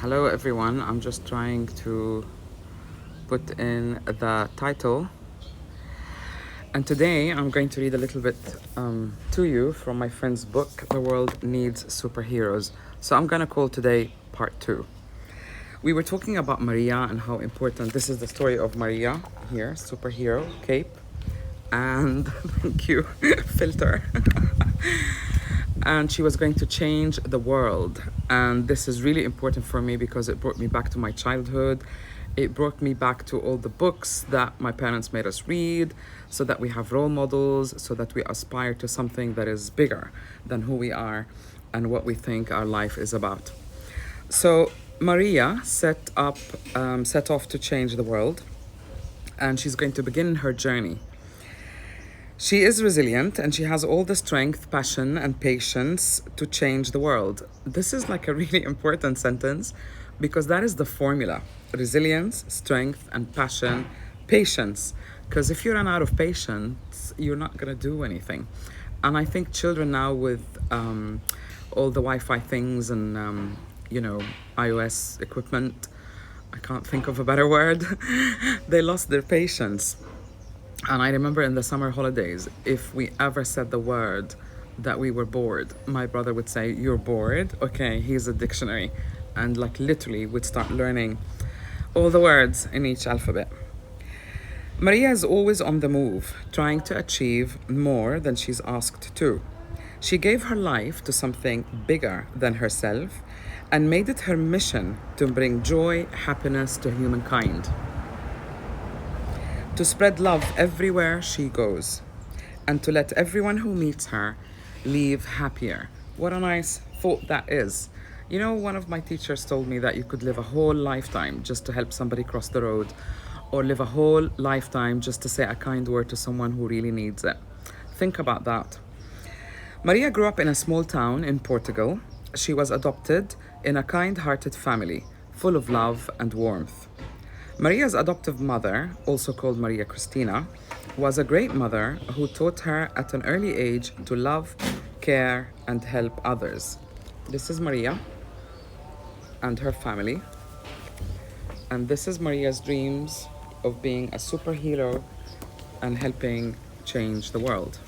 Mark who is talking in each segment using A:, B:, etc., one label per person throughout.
A: Hello everyone, I'm just trying to put in the title, and today I'm going to read a little bit to you from my friend's book, The World Needs Superheroes. So I'm gonna call today part 2. We were talking about Maria and how important this is. The story of Maria here, superhero, cape, and thank you, filter. And she was going to change the world. And this is really important for me because it brought me back to my childhood. It brought me back to all the books that my parents made us read so that we have role models, so that we aspire to something that is bigger than who we are and what we think our life is about. So Maria set off to change the world, and she's going to begin her journey. She is resilient and she has all the strength, passion, and patience to change the world. This is like a really important sentence because that is the formula: resilience, strength, and passion, patience. Because if you run out of patience, you're not going to do anything. And I think children now, with all the Wi Fi things and, iOS equipment, I can't think of a better word, they lost their patience. And I remember in the summer holidays, if we ever said the word that we were bored, my brother would say, "You're bored? Okay, here's a dictionary." And like literally would start learning all the words in each alphabet. Maria is always on the move, trying to achieve more than she's asked to. She gave her life to something bigger than herself and made it her mission to bring joy, happiness to humankind, to spread love everywhere she goes, and to let everyone who meets her leave happier. What a nice thought that is. You know, one of my teachers told me that you could live a whole lifetime just to help somebody cross the road, or live a whole lifetime just to say a kind word to someone who really needs it. Think about that. Maria grew up in a small town in Portugal. She was adopted in a kind-hearted family, full of love and warmth. Maria's adoptive mother, also called Maria Cristina, was a great mother who taught her at an early age to love, care, and help others. This is Maria and her family. And this is Maria's dreams of being a superhero and helping change the world.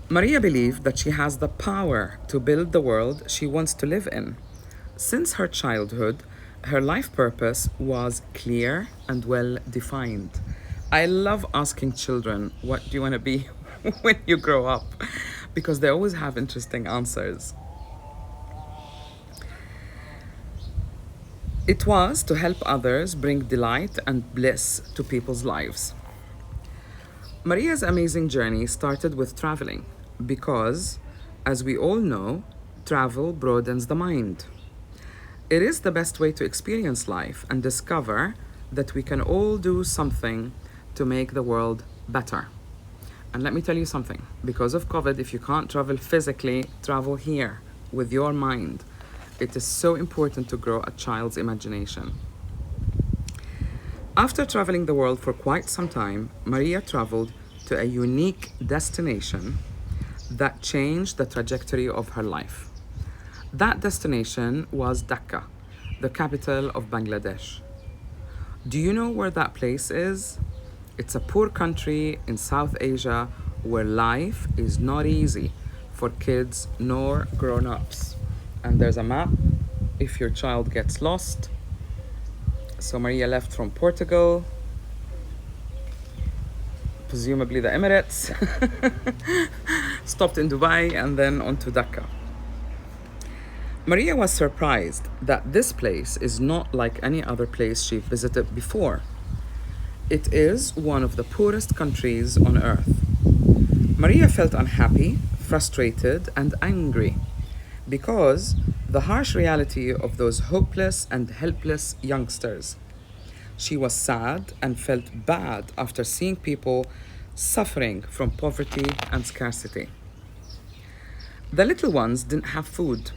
A: Maria believed that she has the power to build the world she wants to live in. Since her childhood, her life purpose was clear and well defined. I love asking children, "What do you want to be when you grow up?" Because they always have interesting answers. It was to help others bring delight and bliss to people's lives. Maria's amazing journey started with traveling because, as we all know, travel broadens the mind. It is the best way to experience life and discover that we can all do something to make the world better. And let me tell you something, because of COVID, if you can't travel physically, travel here with your mind. It is so important to grow a child's imagination. After traveling the world for quite some time, Maria traveled to a unique destination that changed the trajectory of her life. That destination was Dhaka, the capital of Bangladesh. Do you know where that place is? It's a poor country in South Asia where life is not easy for kids nor grown-ups. And there's a map if your child gets lost. So Maria left from Portugal, presumably the Emirates, stopped in Dubai, and then on to Dhaka. Maria was surprised that this place is not like any other place she visited before. It is one of the poorest countries on earth. Maria felt unhappy, frustrated, and angry because the harsh reality of those hopeless and helpless youngsters. She was sad and felt bad after seeing people suffering from poverty and scarcity. The little ones didn't have food,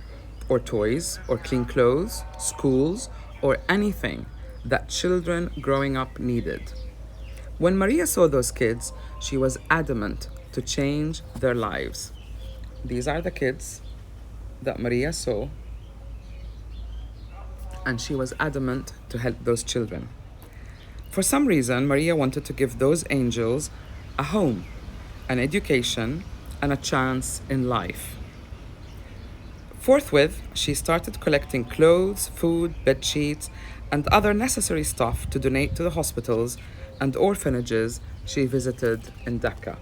A: or toys, or clean clothes, schools, or anything that children growing up needed. When Maria saw those kids, she was adamant to change their lives. These are the kids. that Maria saw, and she was adamant to help those children. For some reason, Maria wanted to give those angels a home, an education, and a chance in life. Forthwith, she started collecting clothes, food, bed sheets, and other necessary stuff to donate to the hospitals and orphanages she visited in Dhaka.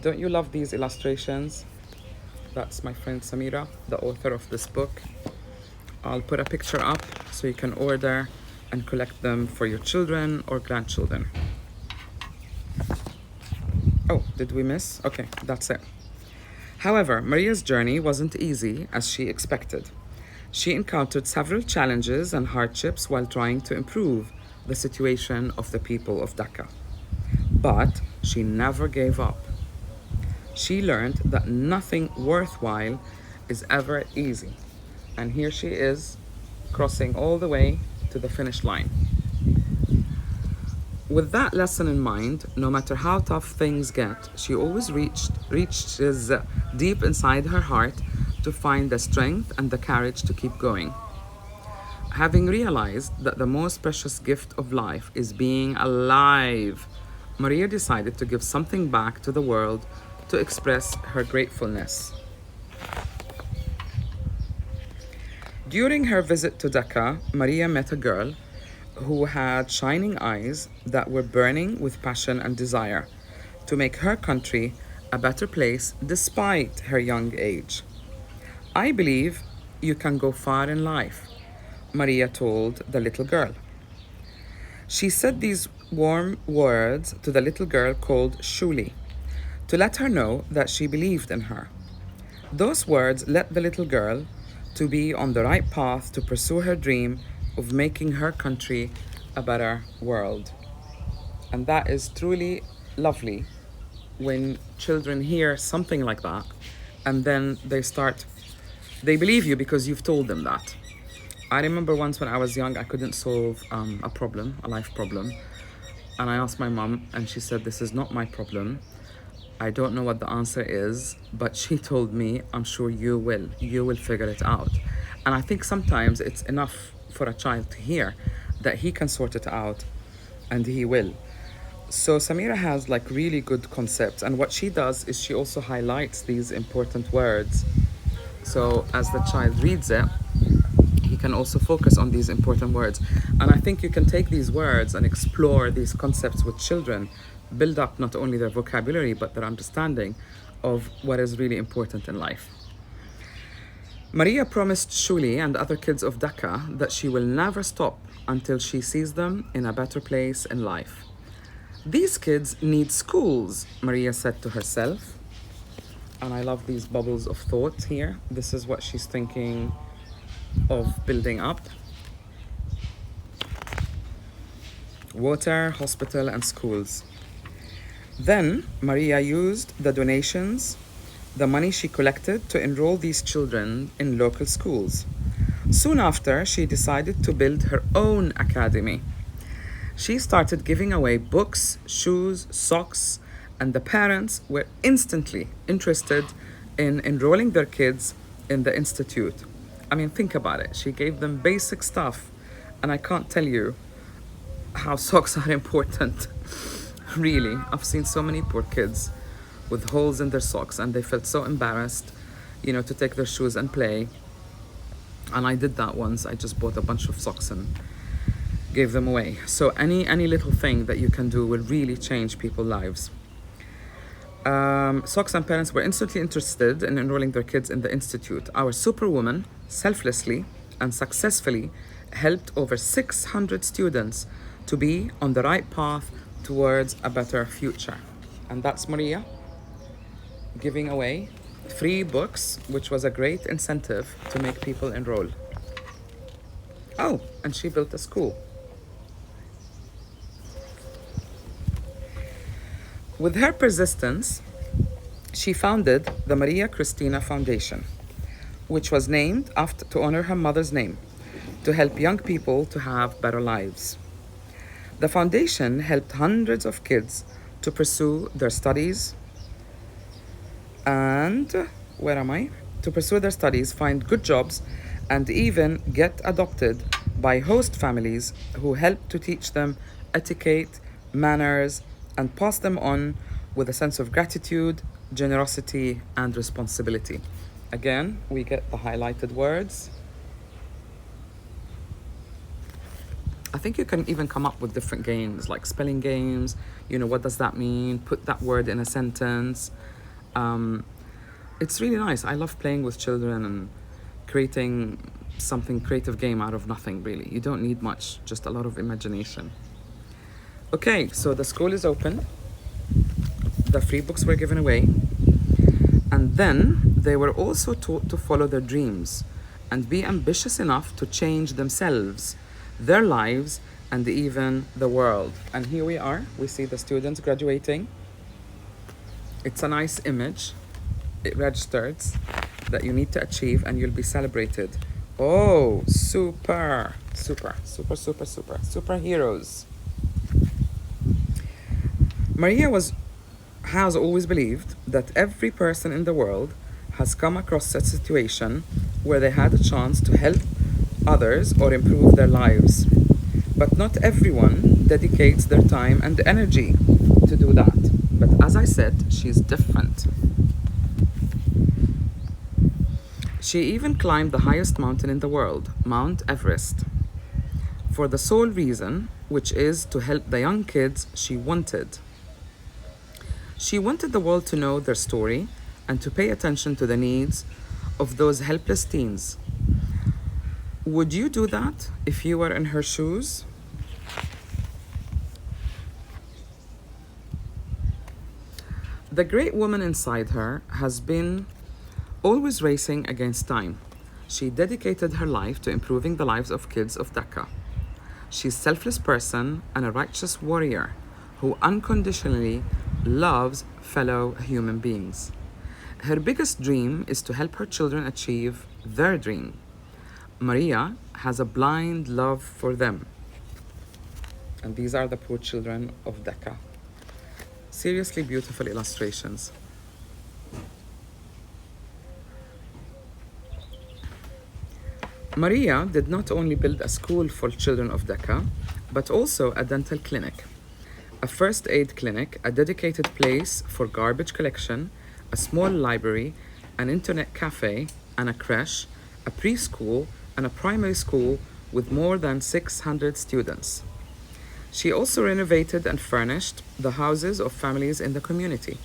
A: Don't you love these illustrations? That's my friend Samira, the author of this book. I'll put a picture up so you can order and collect them for your children or grandchildren. Oh, did we miss? Okay, that's it. However, Maria's journey wasn't easy as she expected. She encountered several challenges and hardships while trying to improve the situation of the people of Dhaka. But she never gave up. She learned that nothing worthwhile is ever easy. And here she is, crossing all the way to the finish line. With that lesson in mind, no matter how tough things get, she always reaches deep inside her heart to find the strength and the courage to keep going. Having realized that the most precious gift of life is being alive, Maria decided to give something back to the world to express her gratefulness. During her visit to Dhaka, Maria met a girl who had shining eyes that were burning with passion and desire to make her country a better place despite her young age. I believe you can go far in life, Maria told the little girl. She said these warm words to the little girl called Shuli to let her know that she believed in her. Those words led the little girl to be on the right path to pursue her dream of making her country a better world. And that is truly lovely when children hear something like that and then they believe you because you've told them that. I remember once when I was young, I couldn't solve a life problem. And I asked my mom, and she said, "This is not my problem. I don't know what the answer is," but she told me, "I'm sure you will. You will figure it out." And I think sometimes it's enough for a child to hear that he can sort it out, and he will. So Samira has like really good concepts, and what she does is she also highlights these important words. So as the child reads it, he can also focus on these important words. And I think you can take these words and explore these concepts with children, build up not only their vocabulary but their understanding of what is really important in life. Maria promised Shuli and other kids of Dhaka that she will never stop until she sees them in a better place in life. These kids need schools, Maria said to herself. And I love these bubbles of thought here. This is what she's thinking of building up. Water, hospital, and schools. Then Maria used the donations, the money she collected, to enroll these children in local schools. Soon after, she decided to build her own academy. She started giving away books, shoes, socks, and the parents were instantly interested in enrolling their kids in the institute. I mean, think about it. She gave them basic stuff, and I can't tell you how socks are important. Really, I've seen so many poor kids with holes in their socks, and they felt so embarrassed, to take their shoes and play. And I did that once. I just bought a bunch of socks and gave them away. So any little thing that you can do will really change people's lives. Socks and parents were instantly interested in enrolling their kids in the institute. Our superwoman selflessly and successfully helped over 600 students to be on the right path towards a better future. And that's Maria giving away free books, which was a great incentive to make people enroll. Oh, and she built a school. With her persistence, she founded the Maria Cristina Foundation, which was named to honor her mother's name, to help young people to have better lives. The foundation helped hundreds of kids to pursue their studies and, to pursue their studies, find good jobs, and even get adopted by host families who help to teach them etiquette, manners, and pass them on with a sense of gratitude, generosity, and responsibility. Again, we get the highlighted words. I think you can even come up with different games, like spelling games. What does that mean? Put that word in a sentence. It's really nice. I love playing with children and creating something creative game out of nothing, really. You don't need much, just a lot of imagination. Okay, so the school is open. The free books were given away. And then they were also taught to follow their dreams and be ambitious enough to change themselves, their lives, and even the world. And here we are. We see the students graduating. It's a nice image. It registers that you need to achieve and you'll be celebrated. Oh, superheroes. Maria has always believed that every person in the world has come across a situation where they had a chance to help others or improve their lives. But not everyone dedicates their time and energy to do that. But as I said, she's different. She even climbed the highest mountain in the world, Mount Everest, for the sole reason, which is to help the young kids she wanted. She wanted the world to know their story and to pay attention to the needs of those helpless teens. Would you do that if you were in her shoes? The great woman inside her has been always racing against time. She dedicated her life to improving the lives of kids of Dhaka. She's a selfless person and a righteous warrior who unconditionally loves fellow human beings. Her biggest dream is to help her children achieve their dream. Maria has a blind love for them. And these are the poor children of Dhaka. Seriously beautiful illustrations. Maria did not only build a school for children of Dhaka, but also a dental clinic, a first aid clinic, a dedicated place for garbage collection, a small library, an internet cafe, and a creche, a preschool, and a primary school with more than 600 students. She also renovated and furnished the houses of families in the community.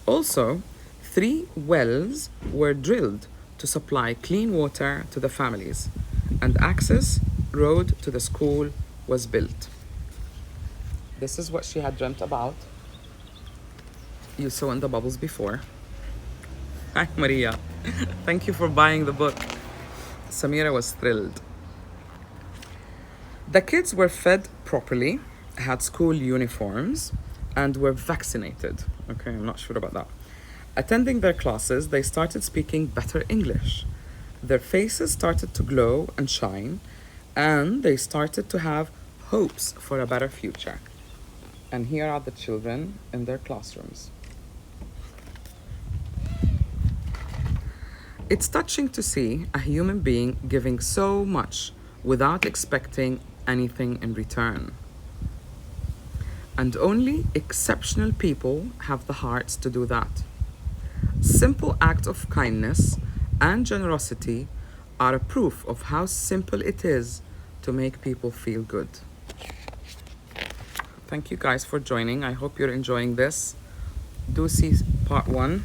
A: Also, 3 wells were drilled to supply clean water to the families, and access road to the school was built. This is what she had dreamt about. You saw in the bubbles before. Hi, Maria. Thank you for buying the book. Samira was thrilled. The kids were fed properly, had school uniforms, and were vaccinated. Okay, I'm not sure about that. Attending their classes, they started speaking better English. Their faces started to glow and shine, and they started to have hopes for a better future. And here are the children in their classrooms. It's touching to see a human being giving so much without expecting anything in return. And only exceptional people have the hearts to do that. Simple acts of kindness and generosity are a proof of how simple it is to make people feel good. Thank you guys for joining. I hope you're enjoying this. Do see part 1.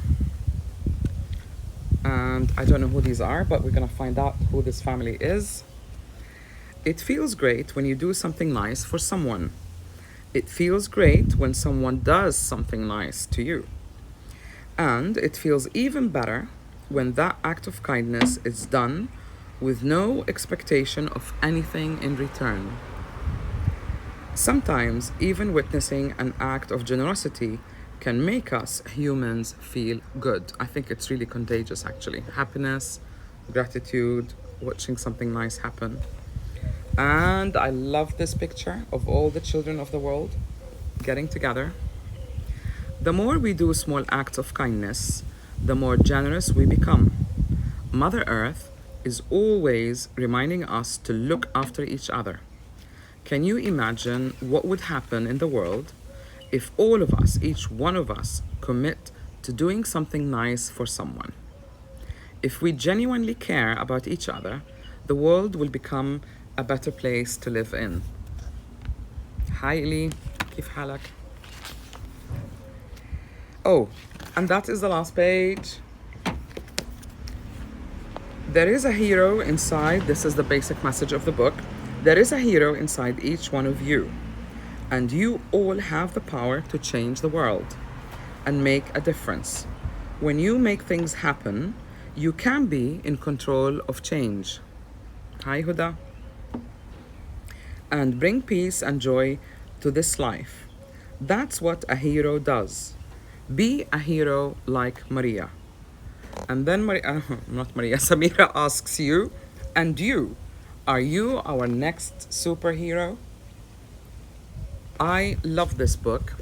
A: And I don't know who these are, but we're gonna find out who this family is. It feels great when you do something nice for someone. It feels great when someone does something nice to you. And it feels even better when that act of kindness is done with no expectation of anything in return. Sometimes, even witnessing an act of generosity can make us humans feel good. I think it's really contagious, actually. Happiness, gratitude, watching something nice happen. And I love this picture of all the children of the world getting together. The more we do small acts of kindness, the more generous we become. Mother Earth is always reminding us to look after each other. Can you imagine what would happen in the world if all of us, each one of us, commit to doing something nice for someone? If we genuinely care about each other, the world will become a better place to live in. Hi Eli, كيف حالك? Oh, and that is the last page. There is a hero inside, this is the basic message of the book. There is a hero inside each one of you, and you all have the power to change the world and make a difference. When you make things happen, you can be in control of change. Hi Huda. And bring peace and joy to this life. That's what a hero does. Be a hero like Maria. And then not Maria, Samira asks you, and you, are you our next superhero? I love this book.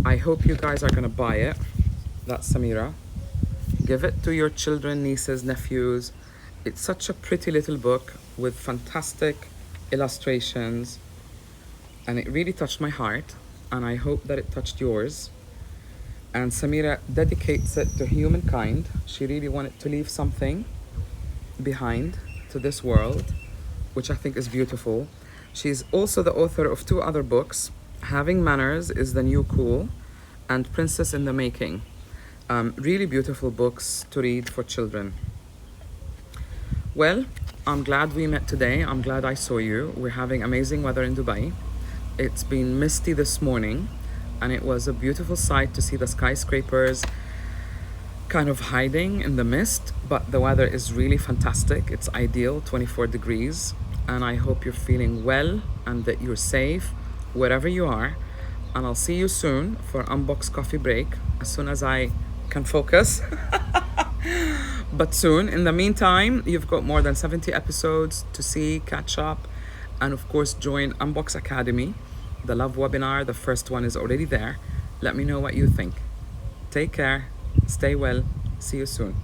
A: I hope you guys are gonna buy it. That's Samira. Give it to your children, nieces, nephews. It's such a pretty little book with fantastic illustrations, and it really touched my heart, and I hope that it touched yours. And Samira dedicates it to humankind. She really wanted to leave something behind to this world, which I think is beautiful. She's also the author of 2 other books, Having Manners is the New Cool and Princess in the Making. Really beautiful books to read for children. Well, I'm glad we met today. I'm glad I saw you. We're having amazing weather in Dubai. It's been misty this morning, and it was a beautiful sight to see the skyscrapers kind of hiding in the mist, but the weather is really fantastic. It's ideal, 24 degrees, and I hope you're feeling well and that you're safe wherever you are. And I'll see you soon for Unbox Coffee Break as soon as I can focus. But soon. In the meantime, you've got more than 70 episodes to see, catch up, and of course join Unbox Academy. The love webinar, the first one is already there. Let me know what you think. Take care, stay well, see you soon.